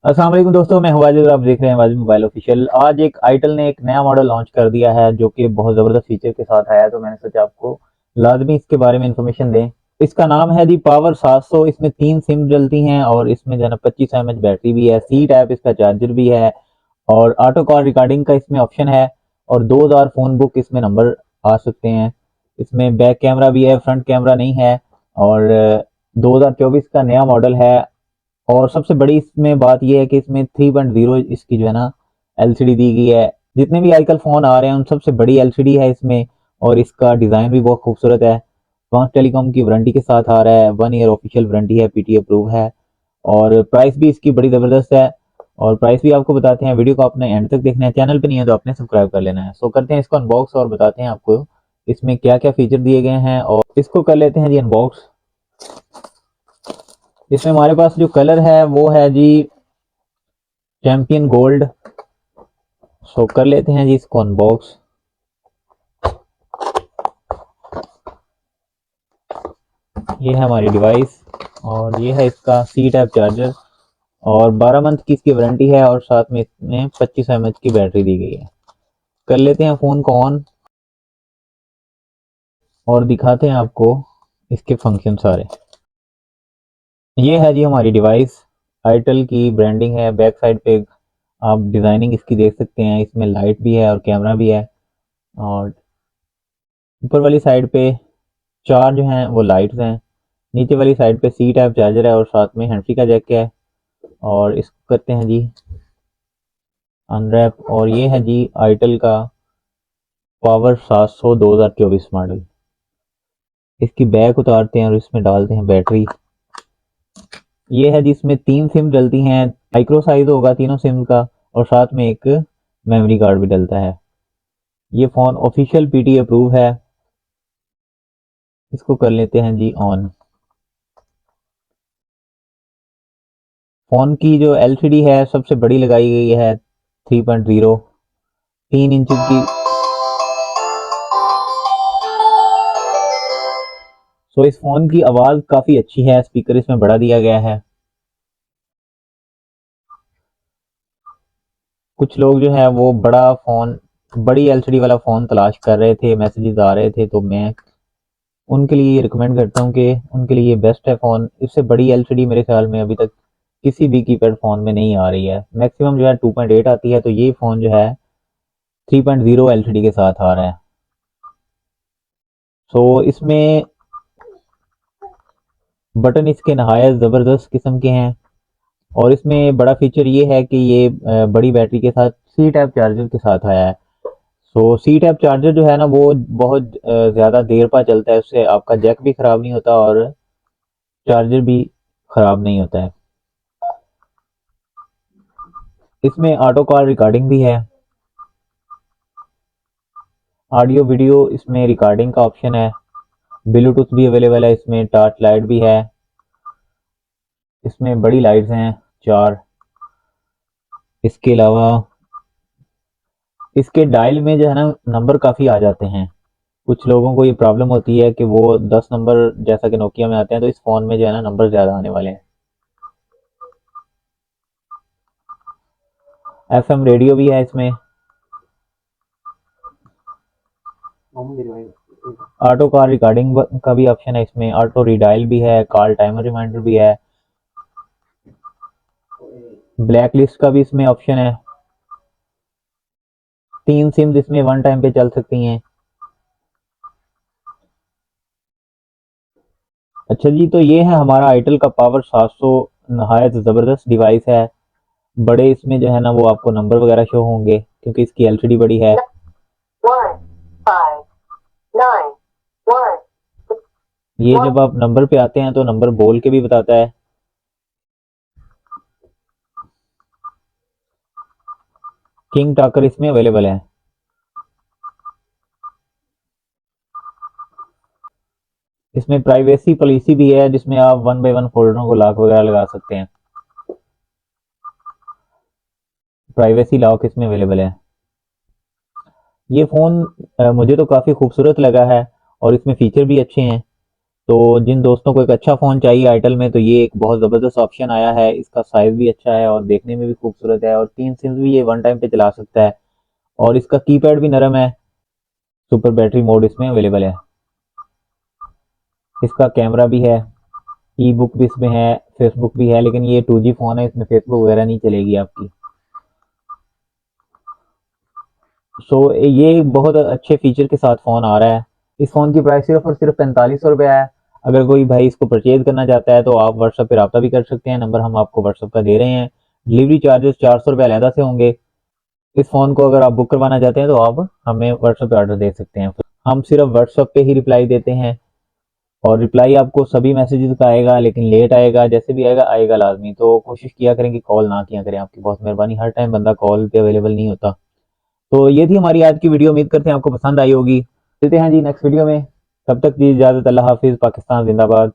अस्सलाम वालेकुम दोस्तों, मैं हूं वाजिद और आप देख रहे हैं वाजिद मोबाइल ऑफिशियल। आज एक आईटेल ने एक नया मॉडल लॉन्च कर दिया है जो कि बहुत ज़बरदस्त फीचर के साथ आया है, तो मैंने सोचा आपको लाजमी इसके बारे में इंफॉर्मेशन दें। इसका नाम है जी पावर 700। इसमें 3 सिम डलती हैं और इसमें जो है ना 25 mAh बैटरी भी है, सी टाइप इसका चार्जर भी है और ऑटो कॉल रिकॉर्डिंग का इसमें ऑप्शन है और 2000 फ़ोन बुक इसमें नंबर आ सकते हैं। इसमें बैक कैमरा भी है, फ्रंट कैमरा नहीं है और 2024 का नया मॉडल है। और सबसे बड़ी इसमें बात यह है कि इसमें 3.0 इसकी जो है ना एलसीडी दी गई है। जितने भी आजकल फ़ोन आ रहे हैं उन सबसे बड़ी एलसीडी है इसमें और इसका डिज़ाइन भी बहुत खूबसूरत है। वांस टेलीकॉम की वारंटी के साथ आ रहा है, 1 ईयर ऑफिशियल वारंटी है, पीटी अप्रूव है और प्राइस भी इसकी बड़ी ज़बरदस्त है। और प्राइस भी आपको बताते हैं, वीडियो को आपने एंड तक देखना है, चैनल पे नहीं है तो आपने सब्सक्राइब कर लेना है। सो करते हैं इसको अनबॉक्स और बताते हैं आपको इसमें क्या क्या फीचर दिए गए हैं और इसको कर लेते हैं जी अनबॉक्स। इसमें हमारे पास जो कलर है वो है जी चैंपियन गोल्ड। सो कर लेते हैं जी इसको अनबॉक्स। ये है हमारी डिवाइस और ये है इसका सी टाइप चार्जर और 12 मंथ की इसकी वारंटी है और साथ में इसमें 25 mAh की बैटरी दी गई है। कर लेते हैं फ़ोन को ऑन और दिखाते हैं आपको इसके फंक्शन सारे। ये है जी हमारी डिवाइस, आईटेल की ब्रांडिंग है। बैक साइड पे आप डिज़ाइनिंग इसकी देख सकते हैं, इसमें लाइट भी है और कैमरा भी है और ऊपर वाली साइड पे 4 जो हैं वो लाइट्स हैं। नीचे वाली साइड पे सी टाइप चार्जर है और साथ में हैंड फ्री का जैक है और इसको करते हैं जी अनरैप। और ये है जी आईटेल का पावर 700 2024 मॉडल। इसकी बैक उतारते हैं और इसमें डालते हैं बैटरी। ये है जी, इसमें 3 सिम डलती हैं, माइक्रो साइज होगा तीनों सिम का और साथ में एक मेमोरी कार्ड भी डलता है। ये फ़ोन ऑफिशियल पीटी अप्रूव है। इसको कर लेते हैं जी ऑन। फ़ोन की जो एलसीडी है सबसे बड़ी लगाई गई है 3.0, 3 इंच की। सो इस फ़ोन की आवाज़ काफ़ी अच्छी है, स्पीकर इसमें बड़ा दिया गया है। कुछ लोग जो है वो बड़ा फ़ोन, बड़ी एलसीडी वाला फ़ोन तलाश कर रहे थे, मैसेजेस आ रहे थे, तो मैं उनके लिए रिकमेंड करता हूँ कि उनके लिए बेस्ट है फ़ोन। इससे बड़ी एलसीडी मेरे ख्याल में अभी तक किसी भी कीपैड फ़ोन में नहीं आ रही है। मैक्सिमम जो है 2.8 आती है, तो ये फ़ोन जो है 3.0 एलसीडी के साथ आ रहा है। सो इसमें बटन इसके नहायत ज़बरदस्त किस्म के हैं और इसमें बड़ा फीचर ये है कि ये बड़ी बैटरी के साथ सी टाइप चार्जर के साथ आया है। सो सी टाइप चार्जर जो है ना वो बहुत ज़्यादा देर पर चलता है, उससे आपका जैक भी ख़राब नहीं होता और चार्जर भी ख़राब नहीं होता है। इसमें ऑटो कॉल रिकॉर्डिंग भी है, ऑडियो वीडियो इसमें रिकॉर्डिंग का ऑप्शन है, ब्लूटूथ भी अवेलेबल है, इसमें टॉर्च लाइट भी है। इसमें बड़ी लाइट्स हैं 4। इसके अलावा इसके डायल में जो है ना नंबर काफ़ी आ जाते हैं। कुछ लोगों को ये प्रॉब्लम होती है कि वो 10 नंबर जैसा कि नोकिया में आते हैं, तो इस फ़ोन में जो है ना नंबर ज़्यादा आने वाले हैं। एफएम रेडियो भी है इसमें। ऑटो कॉल रिकॉर्डिंग का भी ऑप्शन है इसमें, ऑटो रिडायल भी है, कॉल टाइमर रिमाइंडर भी है, ब्लैक लिस्ट का भी इसमें ऑप्शन है। 3 सिम इसमें वन टाइम पे चल सकती हैं। अच्छा जी, तो ये है हमारा आईटेल का पावर 700। नहायत ज़बरदस्त डिवाइस है। बड़े इसमें जो है ना वो आपको नंबर वगैरह शो होंगे क्योंकि इसकी एलसीडी बड़ी है। 1591। ये जब आप नंबर पे आते हैं तो नंबर बोल के भी बताता है। किंग टॉकर इसमें अवेलेबल है। इसमें प्राइवेसी पॉलिसी भी है जिसमें आप 1 बाय 1 फोल्डरों को लॉक वगैरह लगा सकते हैं। प्राइवेसी लॉक इसमें अवेलेबल है। ये फ़ोन मुझे तो काफ़ी खूबसूरत लगा है और इसमें फ़ीचर भी अच्छे हैं। तो जिन दोस्तों को एक अच्छा फ़ोन चाहिए आइटल में, तो ये एक बहुत ज़बरदस्त ऑप्शन आया है। इसका साइज़ भी अच्छा है और देखने में भी खूबसूरत है, और 3 सिम्स भी ये वन टाइम पे चला सकता है, और इसका कीपैड भी नरम है। सुपर बैटरी मोड इसमें अवेलेबल है। इसका कैमरा भी है, ई बुक भी इसमें है, फेसबुक भी है, लेकिन ये 2G फ़ोन है, इसमें फेसबुक वगैरह नहीं चलेगी आपकी। ये बहुत अच्छे फीचर के साथ फ़ोन आ रहा है। इस फ़ोन की प्राइस सिर्फ और सिर्फ 4500 रुपये है। अगर कोई भाई इसको परचेज करना चाहता है तो आप व्हाट्सएप पे रब्ता भी कर सकते हैं, नंबर हम आपको व्हाट्सएप का दे रहे हैं। डिलीवरी चार्जेस 400 रुपये अलहदा से होंगे। इस फ़ोन को अगर आप बुक करवाना चाहते हैं तो आप हमें व्हाट्सएप पे ऑर्डर दे सकते हैं। हम सिर्फ व्हाट्सएप पे ही रिप्लाई देते हैं, और रिप्लाई आपको सभी मैसेजेस का आएगा, लेकिन लेट आएगा, जैसे भी आएगा आएगा लाजमी। तो कोशिश किया करें कि कॉल ना किया करें, आपकी बहुत मेहरबानी। हर टाइम बंदा कॉल पे अवेलेबल नहीं होता। तो ये थी हमारी आज की वीडियो, उम्मीद करते हैं आपको पसंद आई होगी। मिलते हैं जी नेक्स्ट वीडियो में, तब तक जी इजाज़त, अल्लाह हाफिज़, पाकिस्तान जिंदाबाद।